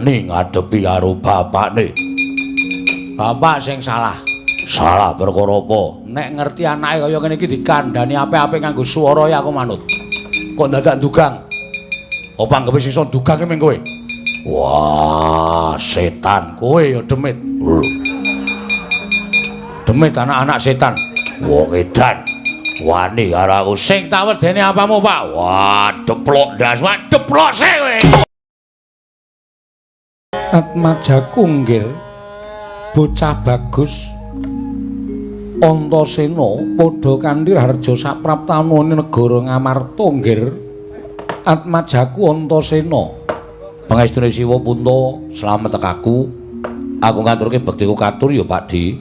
ning ngadepi karo bapakne. Bapak sing salah. Salah perkara apa? Nek ngerti anake kaya ngene iki dikandhani apik-apik nganggo swara ya aku manut. Kok dadak dugang? Apa anggepe sisa dugang ming kowe? Wah, setan kowe ya demit. Demit anak-anak setan. Wong edan. Wani karo aku sing tak wedeni apamu, Pak? Wah, deplok ndas, wah deplok sik kowe. Atmaja Kunggil bocah bagus Antasena padha kanthi harja sapraptanane negara Ngamarta nggir Atmajaku Antasena pangestune Siwa Punta slamet tekaku aku ngaturke bektiku katur ya Pakdi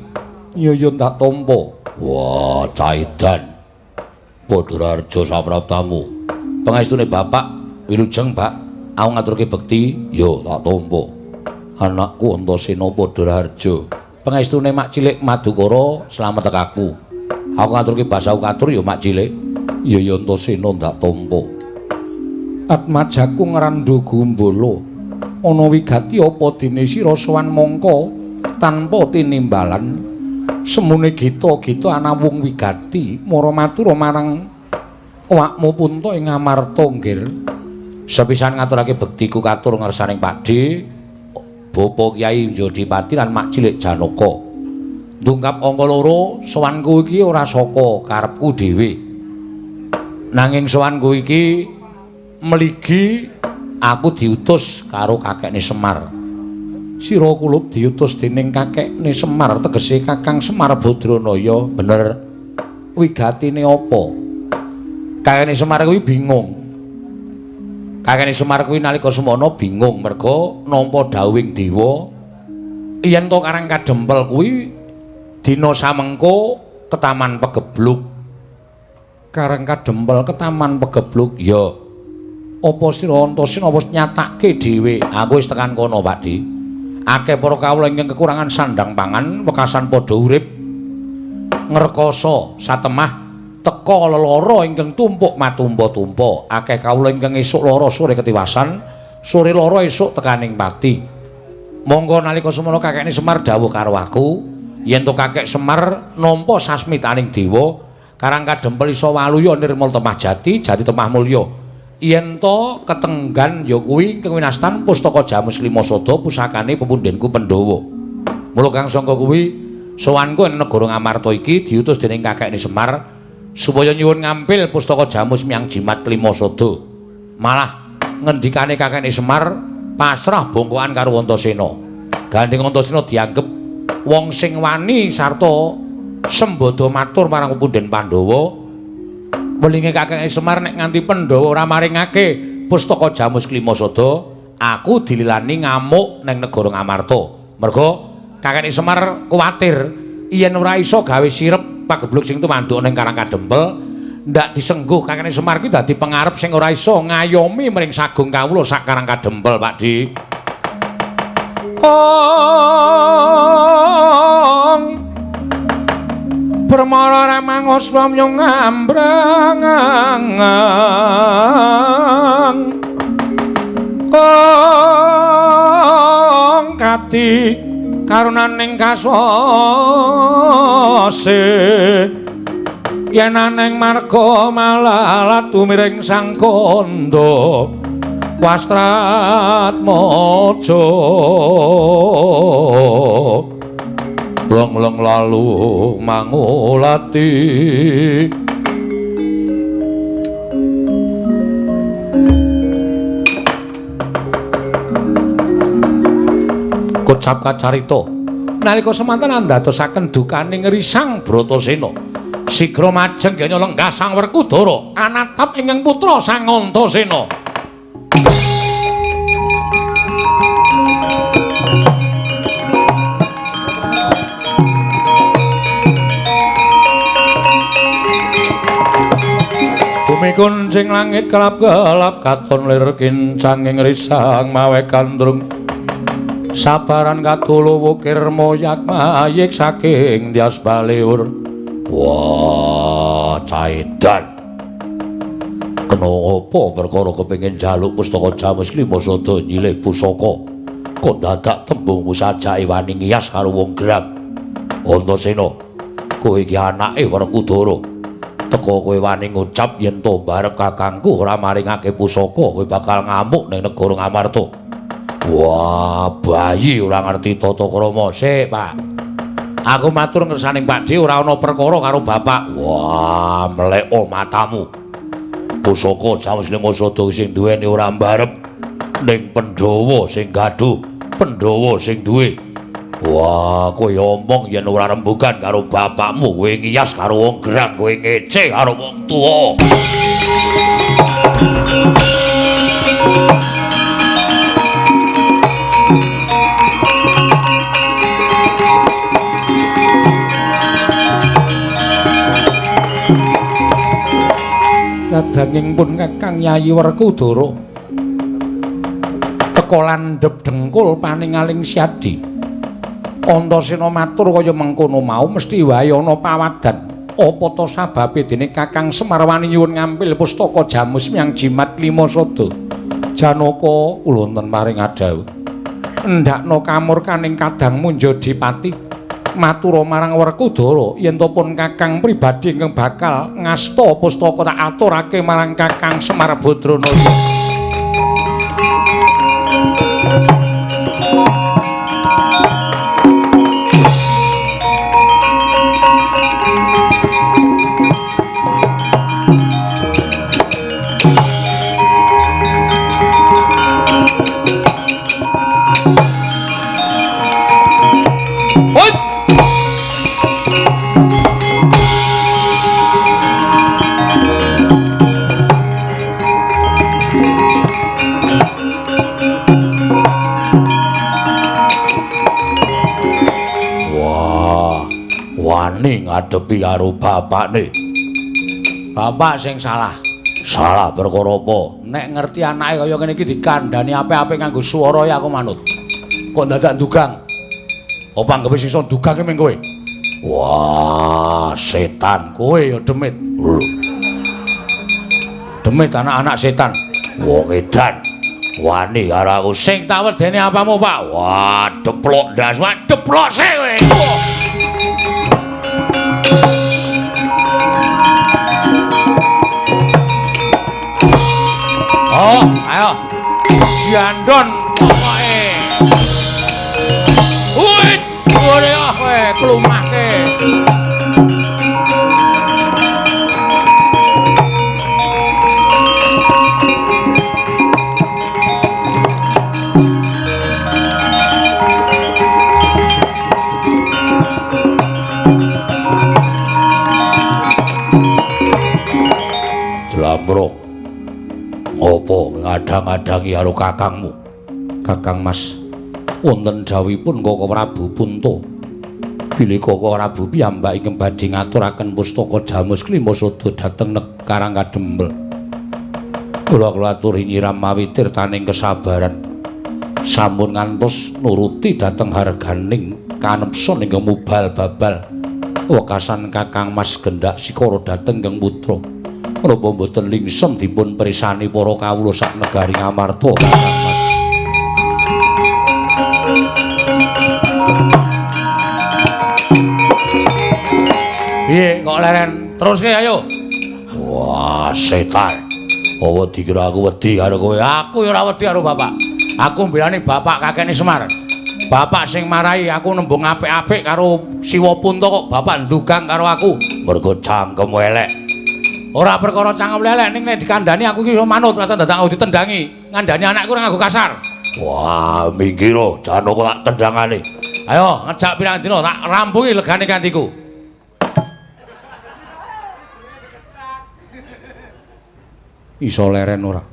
ya tak tampa wah caidan padha harja sapraptamu pangestune Bapak wilujeng Pak aku ngaturke bekti ya tak tampa anakku Antasena padha harja pangestune mak cilik Madukara slamet tekaku. Aku ngaturke basa katur ya mak cilik. Ya Antasena ndak tampa. Atmajaku ngrandu gumbala. Ana wigati apa dene sira sowan mangka tanpa tinimbalan. Semune gita-gita ana wong wigati mara matur marang awakmu Punta ing Ngamarta nggir. Sepisan ngaturake bektiku katur ngarsaning Pakde. Bapa Kyai Njodipati lan mak cilik Janaka. Ndungkap angka loro sowanku iki ora saka karepku dhewe. Nanging sowanku iki mligi aku diutus karo kakekne Semar. Sira kulub diutus dening kakekne Semar tegese Kakang Semar Badranaya. Bener wigatine apa? Kakekne Semar kuwi bingung. Kakekne Semar kuwi nalika semana bingung merga nampa dawuhing dewa yen to Karang Kadempel kuwi dina samengko ketaman Pegebluk. Karang Kadempel ketaman Pegebluk ya. Apa sira Antasena wis nyatake dhewe? Aku wis tekan kono, Pakdi. Akeh para kawula ingkang kekurangan sandang pangan, wekasan padha urip ngrekoso satemah teka lelara ingkang tumpuk matumpa-tumpa akeh kawula ingkang esuk lara sore ketiwasan sore lara esuk tekaning pati monggo nalika semana kakekne Semar dawuh karo aku yen to kakek Semar nampa sasmitaning dewa Karang Kadempel isa waluya nirmal temah jati temah mulya yen to ketenggan ya kuwi kewinastan pustaka Jamus Limasada pusakane pepundhenku Pandhawa mula kang sangka kuwi sowanku ing negara Ngamarta iki diutus dening kakekne Semar supaya nyuwun ngampil pustaka Jamus Miang Jimat Limasada. Malah ngendikane kakekne Semar pasrah bongkokan karo Antasena. Gandeng Antasena dianggep wong sing wani sarta sembada matur marang pepundhen Pandhawa. Welinge kakekne Semar nek nganti Pandhawa ora maringake pustaka Jamus Limasada, aku dililani ngamuk ning negara Ngamarta. Merga kakekne Semar kuwatir yen ora iso gawe sirep pagebluk sing tumanduk ning Karang Kadempel ndak disengguh kakekne Semar ki dadi pengarep sing ora iso ngayomi mring sagung kawula sak Karang Kadempel Pakdi. Ong Permara ramangos wamyong ngambrang Ong kati karunaning kasose yen aneng marga malalat tumiring sang kandha wastrat maja long-long lalu mangulati kocap kacarita nalika semanten andadosaken dukaning risang Bratasena sigra majeng ganya lenggah sang Werkudara anatap ingkang putra sang Antasena bumi kuncing langit kelap-kelap katon lir kincang ing risang mawe kandrung sabaran katulu wukir moyak mayik saking dias baliur. Wah, caidan. Kenapa perkara kepengin jaluk pustaka Jamus Limasada nyilih pusaka? kok dadak tembungmu sajake wani ngiyas karo wong gerang. Antasena, kowe iki anake Werkudara. Teka kowe wani ngucap yen to barep kakangku ora maringake pusaka, kowe bakal ngamuk ning negara Ngamarta. Wah, bayi ora ngerti tata krama. Sik, Pak. Aku matur ngersaning Pakde ora ana perkara karo bapak. Wah, mleko matamu. Pusaka Jamuslimasada sing duweni ora mbarep ning Pandhawa sing gaduh, Pandhawa sing duwe. Wah, kowe omong yen ora rembugan karo bapakmu, kowe ngiyas karo wong gerang, kowe ngece karo wong tuwa. Kadanging pun Kakang Yayi Werkudara teka landhep dengkul paningaling Syadi. Antasena matur kaya mengkono mau mesti wae ana pawadan. Apa ta sababe dene Kakang Semar wani nyuwun ngampil pustaka Jamus Myang Jimat Limasada. Janaka kula wonten paring adhawuh. Endhakna kamurkaning kadangmu Njodipati. Matura marang Werkudara yen to pun Kakang pribadi ingkang bakal ngasta pustaka tak aturake marang Kakang Semar Badranaya. Ngadepi karo bapakne. Bapak sing salah. Salah perkara apa? Nek ngerti anake kaya ngene iki dikandhani apik-apik nganggo swara ya aku manut. Kok dadak ndugang? Apa anggepe sisa ndugang ming kowe? Wah, setan kowe ya demit. Demit anak-anak setan. Wong edan. Wani karo aku sing tak wedeni apamu, Pak? Wah, deplok ndas, wah deplok sik kowe. Oh, ayo. Jandon pokoke. Wit, ore kowe klumake. Jlamro. Ngopo ngadang-adangi karo kakangmu? Kakang Mas, wonten dawuhipun Kaka Prabu Punta. Bilih Kaka Prabu piyambak ingkang badhe ngaturaken pustaka Jamus Limasada dhateng Karang Kadempel. Kula aturi nyiram mawitir taning kesabaran. Sampun ngantos nuruti dhateng harganing kanepson ingkang mubal babal. Wekasan Kakang Mas gendak sikara dhateng Kang Putra. Menapa mboten lingsem dipun pirsani para kawula sak negari Ngamarta. Piye kok leren teruske ayo. Wah, setan. Apa dikira aku wedi karo kowe? Aku ya ora wedi karo bapak. Aku mbelani bapak kakene Semar. Bapak sing marahi aku nembung apik-apik karo Siwa Punta kok bapak ndugang karo aku. Mergo cangkem elek. Ora perkara cangkem lelek ning nek dikandani aku iki manut rasa dadak aku ditendangi. Ngandani anakku ora nganggo kasar. Wah, minggiro Janaka tak tendangane. Ayo ngejak pirang dina tak rampungi legane kantiku. Iso leren ora?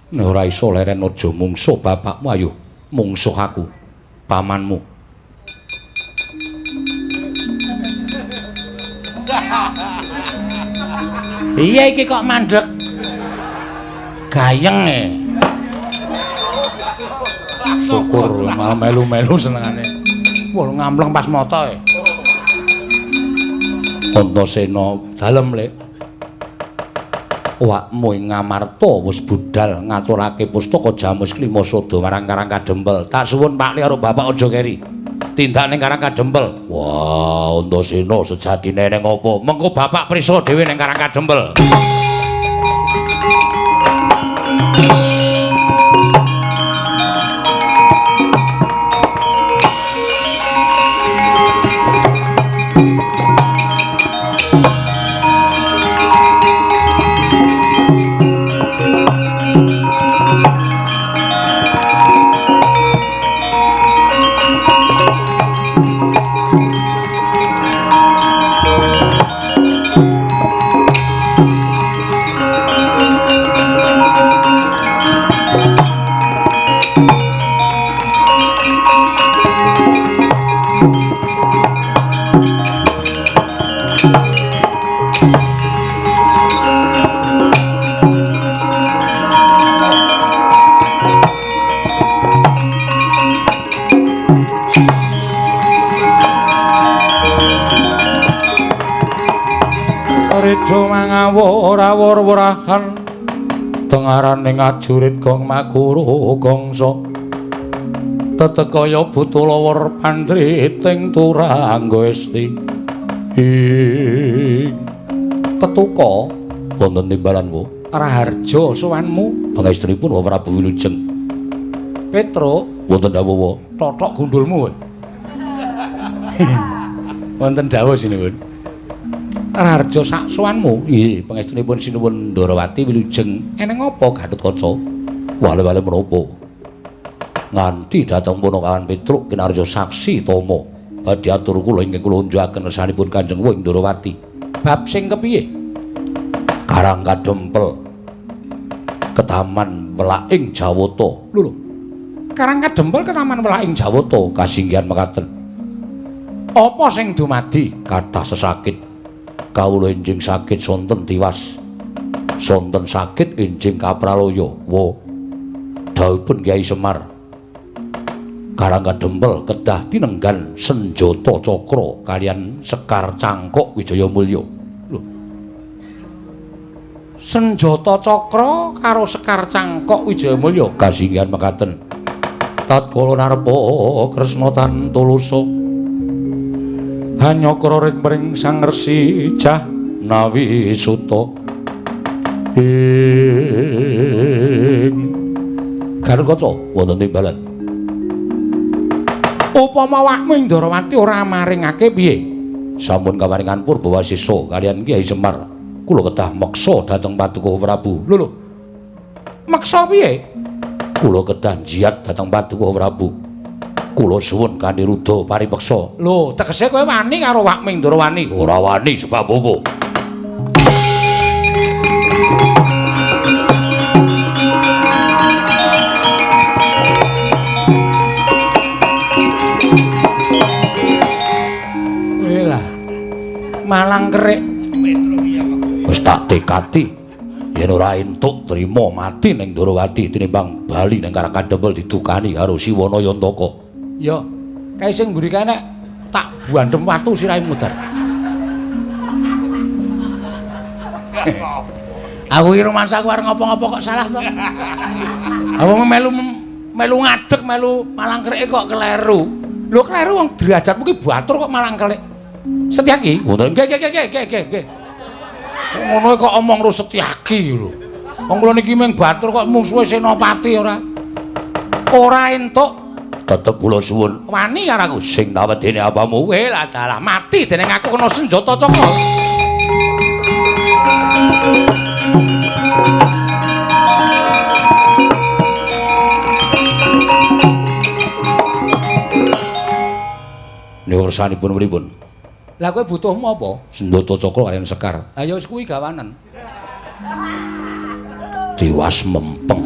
Nek ora iso leren aja mungsuh bapakmu, ayo mungsuh aku, pamanmu. Iya iki kok mandek. Gayeng e. Syukur malah melu-melu senengane. Wah ngampleng pas mata e. Antasena dalem, Lek. Awakmu ing Ngamarta wis budal ngaturake pustaka Jamus Klima Sada marang Karang Kadempel. Tak suwun Pak Li karo Bapak aja keri. Tindak ning Karang Kadempel. Wah, Antasena sejatine ning apa? Mengko Bapak prisa dhewe ning Karang Kadempel. Wor-worahan tengaraning ajurit gong maguru gongso tetekaya butulawar pandriting turangga esti petuka wonten timbalanmu Raharja sowanmu pangestripun Wa Prabu Wilujeng Petro wonten dawuh totok gundulmu wonten dawuh sinuwun Raharja sak sowanmu nggih pangestunipun sinuwun Ndarawati Wilujeng eneng apa Gatotkaca wale-wale menapa nganti dhateng Punakawan Petruk kinarya saksi tama badhe atur kula ingkang kula unjukaken kersanipun Kanjeng Wing Ndarawati bab sing kepiye Karang Kadempel Ketaman Melaing Jawata lho Karang Kadempel Ketaman Melaing Jawata kasinggihan mekaten apa sing dumadi kathah sesakit kawula enjing sakit sonten tiwas sonten sakit enjing kapraloya wa dawuhipun Kyai Semar Karang Kadempel kedah tinenggan senjata cakra kaliyan Sekar Cangkok Wijaya Mulya lho senjata cakra karo Sekar Cangkok Wijaya Mulya kasinggihan mekaten tatkala narpa Kresna tan tulusa hanyakra ring mring Sang Resi Jahnawi Suta Gatotkaca wonten timbalan upama awakmu ing Ndarawati ora maringake piye sampun kawaringan Purbawasisa kaliyan Kyai Semar kula kedah meksa dhateng Paduka Prabu lho meksa piye kula kedah jiat dhateng Paduka Prabu kula suwun Kanirudha paripeksa. Lho, tegese kowe wani karo Wakming Ndarawani? Ora wani sebab apa? Lah, malang kerik. Wis tak tekati yen ora entuk trima mati ning Ndarawati tinimbang bali ning Karang Kadempel didukani karo Siwana Yantaka. Ya, kae sing mburi kene tak buandem watu sirahe mudar. Aku iki romansaku arep ngopo-ngopo kok salah to. Apa melu ngadeg melu malang krike kok kleru. Lho kleru wong derajatmu ki batur kok malang klik. Setyaki? Wonten nggih. Ngono kok omong ro Setyaki lho. Wong kula niki mung batur kok mungsuhe Senopati ora. Ora entuk tetep kula suwun wani karo aku sing tawedene apamu kowe lah dalah mati dening aku kena senjata cakra niku kersanipun pripun lah kowe butuhmu apa senjata cakra kaliyan Sekar ayo wis kuwi gawanen tiwas mempeng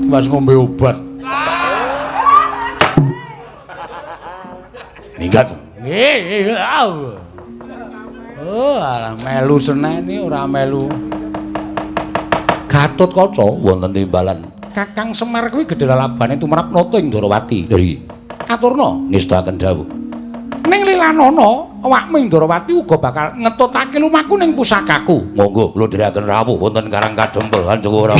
tiwas ngombe obat minggat. Oh, alah melu seneni ora melu. Gatotkaca wonten timbalan. Kakang Semar kuwi gedhe lalabane tumrap nata ing Ndarawati. Nggih. Aturna ngestakaken dawuh. Ning Lilanana awakmu Ndrawati uga bakal ngetutake lumaku ning pusakaku. Monggo kula dherekaken rawuh wonten Karang Kadempel Hanjewara.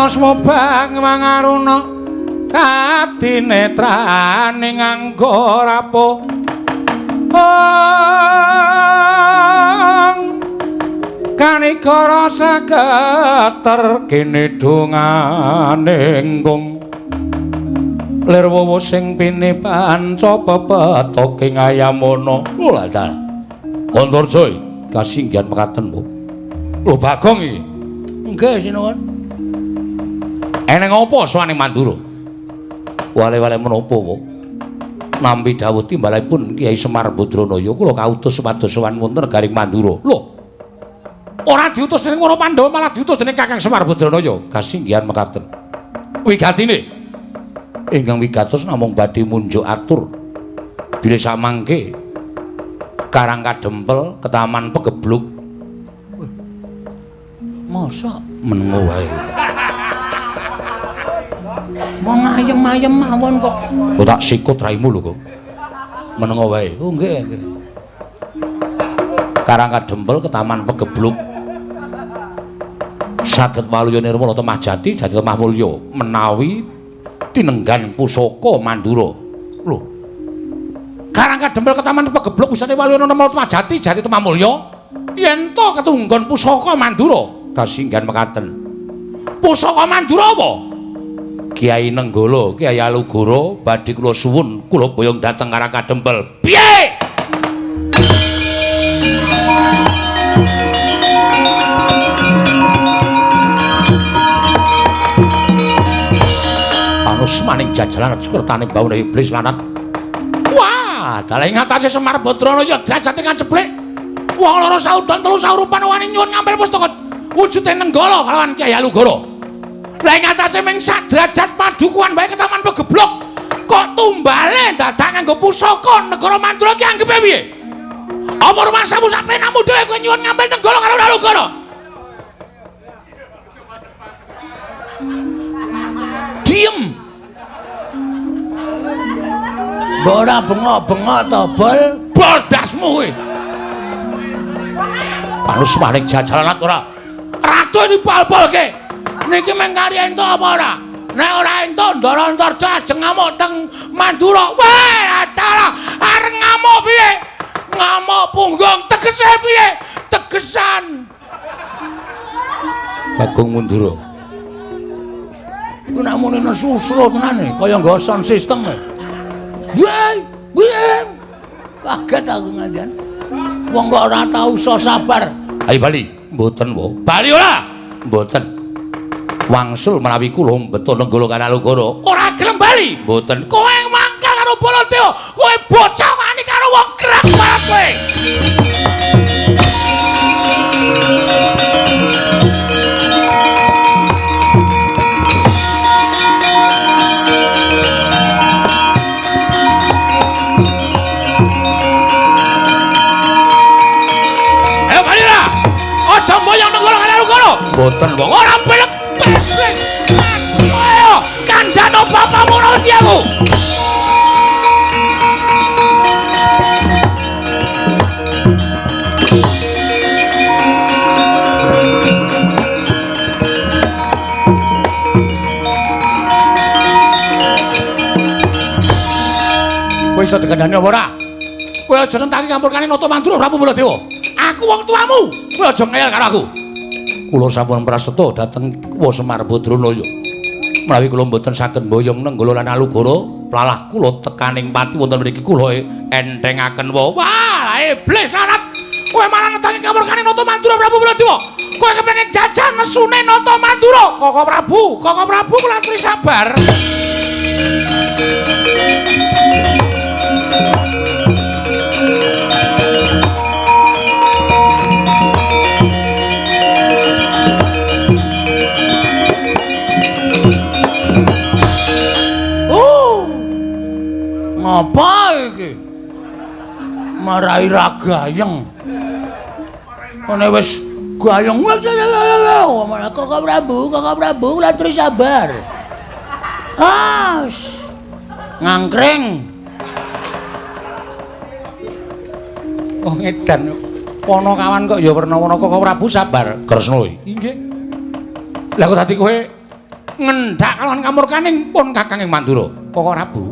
Asma bang mangaruna katinetraning nganggo rapuh kanikara saketer kene dongane nggung lir wuwu sing pine panca pepetoking ayamana lha dal Antarja kasinggihan mekaten Bu lho Bagong iki nggih sinuwun eneng apa sowane Mandura? Wale-wale menapa, Bu? Nampi dawuh timbalipun Kyai Semar Badranaya kula kautus supados sowan wonten negaring Mandura. Lho. Ora diutus dening para Pandhawa malah diutus dening Kakang Semar Badranaya. Kasinggihan mekaten. Wigatine ingkang wigatos namung badhe munjuk atur bilih samangke Karang Kadempel ke Taman Pegebluk. Masa menengo wae. Wong ayem-ayem mawon kok. Kok tak sikut raimu lho kok. Menengo wae. Oh nggih, nggih. Karang Kadempel ke Taman Pegebluk. Saged waluya nirmala Temah Jati, Jati Temah Mulya menawi tinenggan pusaka Mandura. Lho. Karang Kadempel ke Taman Pegebluk bisane waluya nirmala Temah Jati, Jati Temah Mulya yen to ketunggon pusaka Mandura. Kasinggihan mekaten. Pusaka Mandura apa? Kiai Nenggala, Kiai Alugara badhe kula suwun kula boyong dhateng Karang Kadempel. Piye? Anus maning jajalan sukertane baune iblis lanat. Wah, dalah ing atase Semar Badranaya derajate kanceplik. Wong loro saudan telu saurupan wani nyuwun ngambil pustaka wujude Nenggala kalawan Kiai Alugara. Lah ing atase ming sak derajat padukuan bae ke Taman Pegebluk kok tumbale dadak nganggo pusaka negara Mandura ki anggepe piye? Apa rumangsamu sak penamu dhewe kowe nyuwun ngambil Nenggala karo Alugara? Diem. Mbok ora bengok-bengok to, Bol? Boldasmu kowe. Panus maning jajalan ora. Ratu iki pal-palke. Niki meng kari ento apa ora? Nek ora ento Ndara Antarja ajeng ngamuk teng Mandura. Weh, adalah areng ngamuk piye? Ngamuk punggung tegese piye? Tegesan. Bagong Mandura. Ku nek muni nesusro tenane kaya nggo sound system. Weh, weh. Kaget aku nganjen. Wong kok ora tau iso sabar. Ayo bali, mboten, Bu. Bali ora? Mboten. Wangsul menawi kula mbeto Nenggala karo Alugara ora gelem bali mboten kowe mangkal karo Baladewa kowe bocah wani karo wong kerak banget kowe ayo bali ra aja mboyong Nenggala karo Alugara mboten wong ora belek ayo kandhano bapakmu rawuh aku kowe iso dikandhani apa ora kowe aja nentaki kampurkane Nata Mandura Prabu Baladewa aku wong tuamu kowe aja ngeyel karo aku kula sampun prasetya dhateng Wa Semar Badranaya. Menawi kula mboten saged mboyong nenggala lan alugara, plalah kula tekaning pati wonten mriki kula enthengaken wa. Wah, iblis larat. Kowe malah netangi kamurkane Nata Mandura Prabu Baladewa. Kowe kepengin jajan nesune Nata Mandura. Koko Prabu kula aturi sabar. Ngapa iki? Marai ra gayeng. Nek wis gayeng wis Koko Prabu kula aturi sabar. Ngangkring. Oh ngedan. Kono kawan kok ya werna-werna Koko Prabu sabar. Kresna iki. Inggih. Lah kok dadi kowe ngendhak kalawan kamurkaning pun Kakang Mandura. Koko Prabu.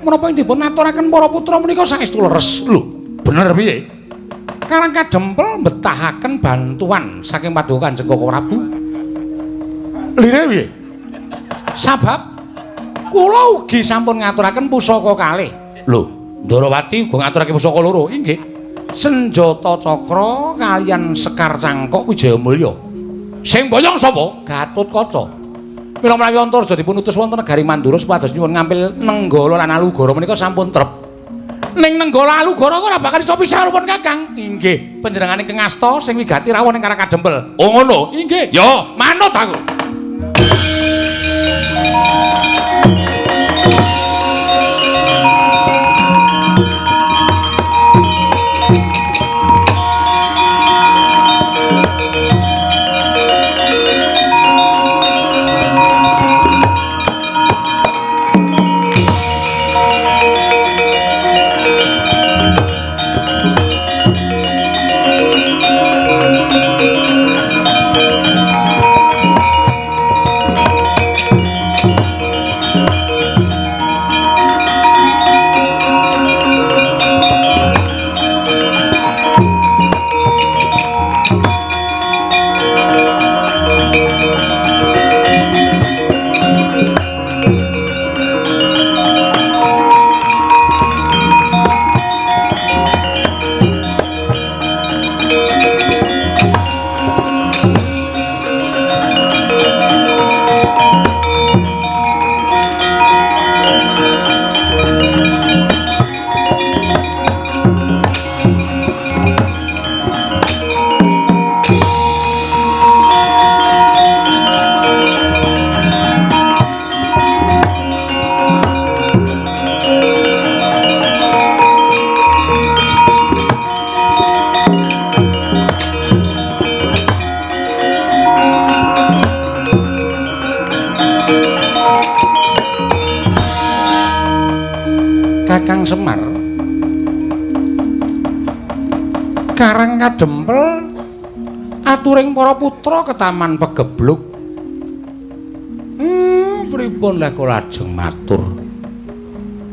Menapa ing dipun aturaken para putra menika saestu leres. Lho, bener piye? Karang kadempel mbetahaken bantuan saking paduka Kanjeng Koko Prabu. Lire piye? Sabab kula ugi sampun ngaturaken pusaka kalih. Lho, Ndarawati uga ngaturake pusaka loro. Inggih. Senjata cakra kaliyan sekar cangkok Wijayamulya. Sing boyong sapa? Gatotkaca. Mila menawi Antarja dipun utus wonten negari Mandura supados nyuwun ngampil nenggala lan alugara menika sampun trep. Ning nenggala alugara ora bakal iso pisah pun Kakang. Inggih, panjenenganing Kang Asta sing wigati rawuh ing Karang Kadempel. Oh ngono. Inggih. Ya, manut aku. Kakang Semar Karang Kadempel aturing para putra ke Taman Pegebluk. Pripun lek kula lajeng matur.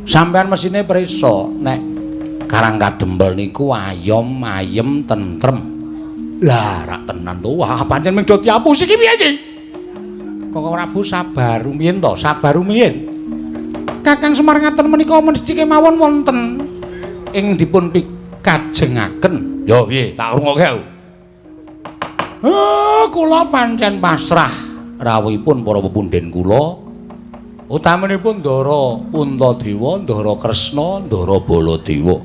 Sampeyan mesine prisa nek Karang Kadempel niku ayem tentrem. Lah rak tenan to. Wah pancen mung do diapus iki piye iki? Koko Prabu sabar rumiyin to, sabar rumiyin. Kakang Semar ngaten menika mesti kemawon wonten ing dipun pikajengaken. Ya piye, tak rungokke. Kula pancen pasrah rawuhipun para pepunden kula. Utamanipun Ndara Puntadewa, Ndara Kresna, Ndara Baladewa.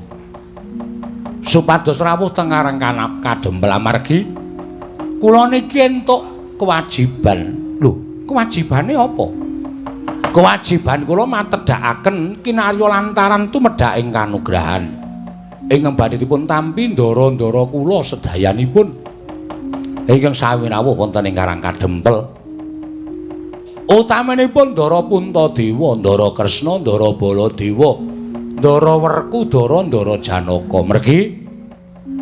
Supados rawuh teng Karang Kadempel amargi kula niki entuk kewajiban. Lho, kewajibane apa? Kewajiban kula matedhakaken kinarya lantaran tumedhaking kanugrahan ingkang badhe dipun tampi ndara-ndara kula sedayanipun ingkang sami rawuh wonten ing Karang Kadempel. Utamanipun Ndara Puntadewa, Ndara Kresna, Ndara Baladewa, Ndara Werku, Ndara Janaka. Mergi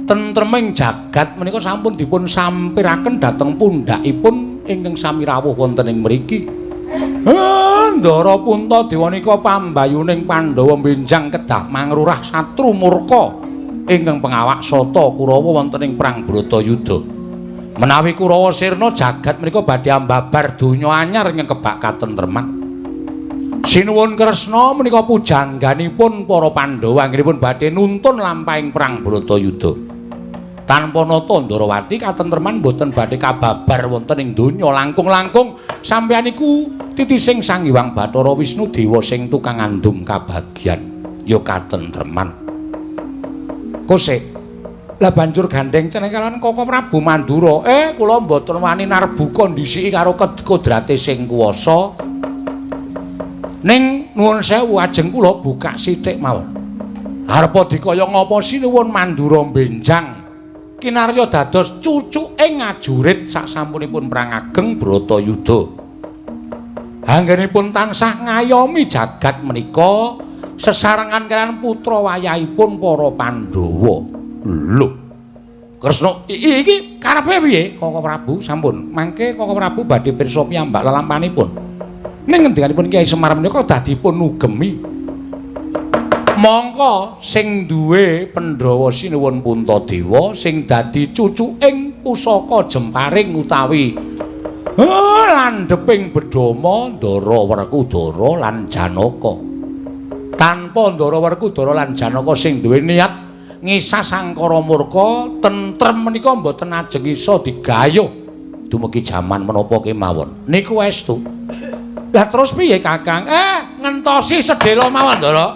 tentreming jagat menika sampun dipun sampiraken dhateng pundhakipun ingkang sami rawuh wonten ing mriki. Ndara Puntadewa nika pambayuning Pandhawa benjang kedah mangrurah satru murka ingkang pengawak sata Kurawa wonten ing perang Bratayuda. Menawi Kurawa sirna jagat menika badhe ambabar donya anyar ing kebak katentreman. Sinuwun Kresna menika pujangganipun para Pandhawa anggenipun badhe nuntun lampahing perang Bratayuda. Tanpa nata Ndarawati katentreman boten badhe kababar wonten ing donya langkung-langkung sampeyan iku titising Sang Hyang Bathara Wisnu dewa sing tukang andum kabagyan ya katentreman. Kosek lah banjur gandeng ceneng kalian Koko Prabu Mandura. Kula mboten wani narbuka ndhisiki karo kodrate sing kuwasa. Ning nuwun sewu ajeng kula buka sithik mawon. Arepa dikaya ngapa sinuwun Mandura benjang kinarya dados cucuking ngajurit sasampunipun perang ageng Bratayuda. Anggenipun tansah ngayomi jagat menika sesarengan kaliyan putra wayahipun para Pandhawa. Lho. Kresna iki karepe piye Koko Prabu? Sampun. Mangke Koko Prabu badhe pirsa piyambak lelampanipun. Ning ngendikanipun Kyai Semar menika dadipun nugemi. Mongko sing duwe Pandhawa sinuwun Puntadewa sing dadi cucuking pusaka Jemparing utawi landheping Bedama Ndara Werkudara lan Janaka. Tanpa Ndara Werkudara lan Janaka sing duwe niat ngisah sangkara murka tentrem menika mboten ajeng isa digayuh dumugi jaman menapa kemawon niku estu. Lah terus piye Kakang? Ngentosi sedhela mawon Ndara.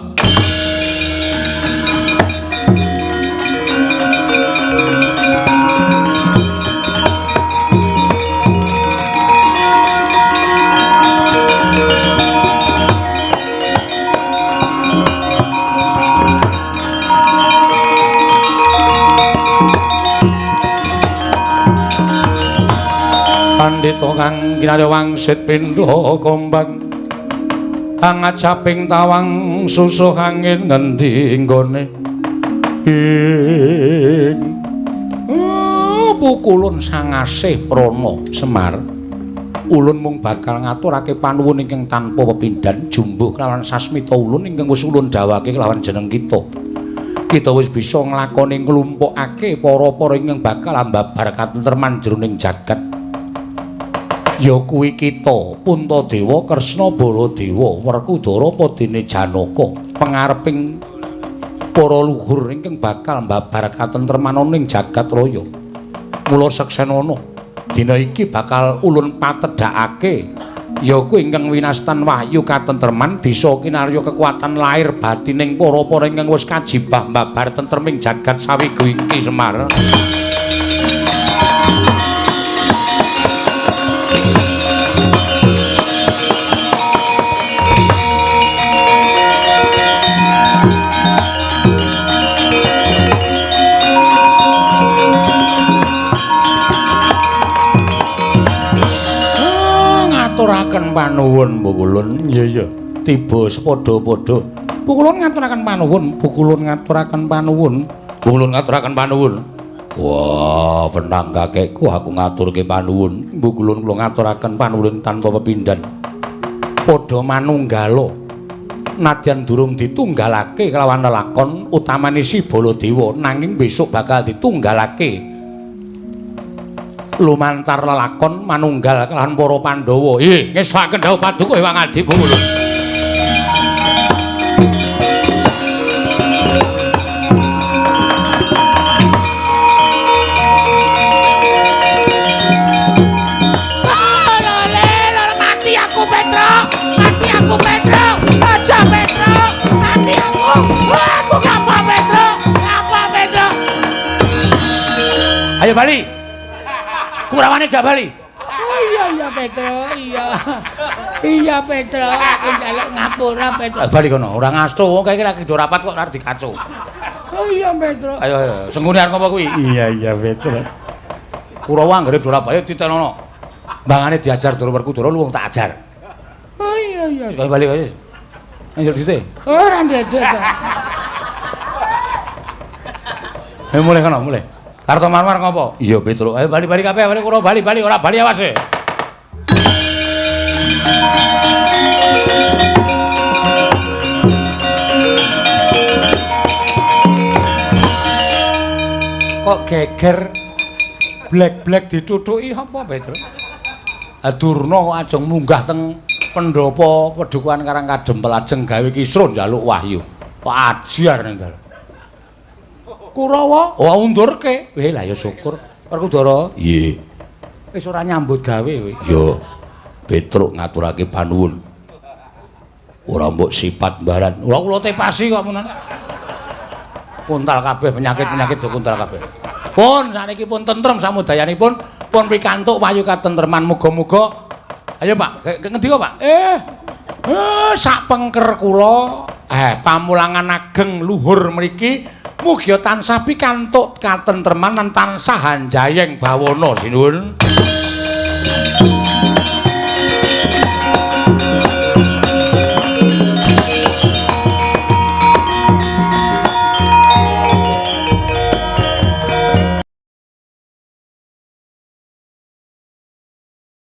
Pandhita kang kinarya wangsit pindha kombang angajaping tawang susuh angin ngendi nggone pukulun sangasih prana Semar ulun mung bakal ngaturake panuwun ingkang tanpa pepindhan jumbuh kelawan sasmita ulun ingkang wis ulun dawuhake kelawan jeneng kita wis bisa nglakoni nglumpukake para-para ingkang bakal ambabar katentreman jroning jagat. Ya kuwi kita Puntadewa Kresna Baladewa Werkudara padene Janaka pangareping para luhur ingkang bakal mbabar katentreman ning jagat raya. Mula seksenana dina iki bakal ulun patedhakake ya kuwi ingkang winastan wahyu katentreman bisa kinarya kekuatan lahir batining para-para ingkang wis kajibah mbabar tentreming jagat sawigo iki Semar. Ngaturaken panuwun Bukulun. Iya. Tiba sepadha-padha. Bukulun ngaturaken panuwun, Bukulun ngaturaken panuwun. Bukulun ngaturaken panuwun. Wah, penang kakekku aku ngaturke panuwun. Bukulun kula ngaturaken panuwun tanpa pepindhan. Padha manunggala. Nadyan durung ditunggalake kelawan lelakon utamane si Baladewa nanging besok bakal ditunggalake lumantar lelakon manunggal kelawan para Pandhawa. Ngesaken dawuh paduka Hyang Adi Bukulun. Mati aku Petro. Aja Petro. Mati aku. Aku ngapa Petro? Ayo bali. Kurawane jak bali. Oh iya Petro, iya Petro, aku njaluk ngapura Petro. Bali kono, ora ngasto wong kaya iki lagi do rapat kok ora dikacu. Oh iya Petro. Ayo, sengkune arep apa kuwi? Iya Petro. Kurawa anggere do rapat ditenono. Mbangane diajar Ndara Werkudara lu wong tak ajar. Oh iya. Ayo bali wae. Ayo dite. Ora ndedek. Ayo mulai kono, mulai. Karto Marmar ngopo? Iya Petro. Ayo bali kabeh, bali kura bali ora bali awas e. Kok geger? blek-blek ditutuki apa, Petro? Durna kok ajeng munggah teng pendopo Pedukuhan Karang Kadempel ajeng gawe kisruh njaluk wahyu. Kok ajar ning dalan. Kurawa, oh undurke. Lah ya syukur. Werkudara. Nggih. Wis ora nyambut gawe kowe. Yo Petruk ngaturake panuwun. Ora mbok sifat mbarat. Ora kula tepasi kok menan. Kuntal kabeh penyakit-penyakit do kuntal kabeh. Pun saniki pun tentrem samudayanipun. Pun pikantuk payu katentreman muga-muga. Ayo Pak, ngendi kok Pak? Sak pengker kula pamulangan ageng luhur mriki mugi tansah pikantuk katentreman lan tansah hanjayeng bawana sinuwun.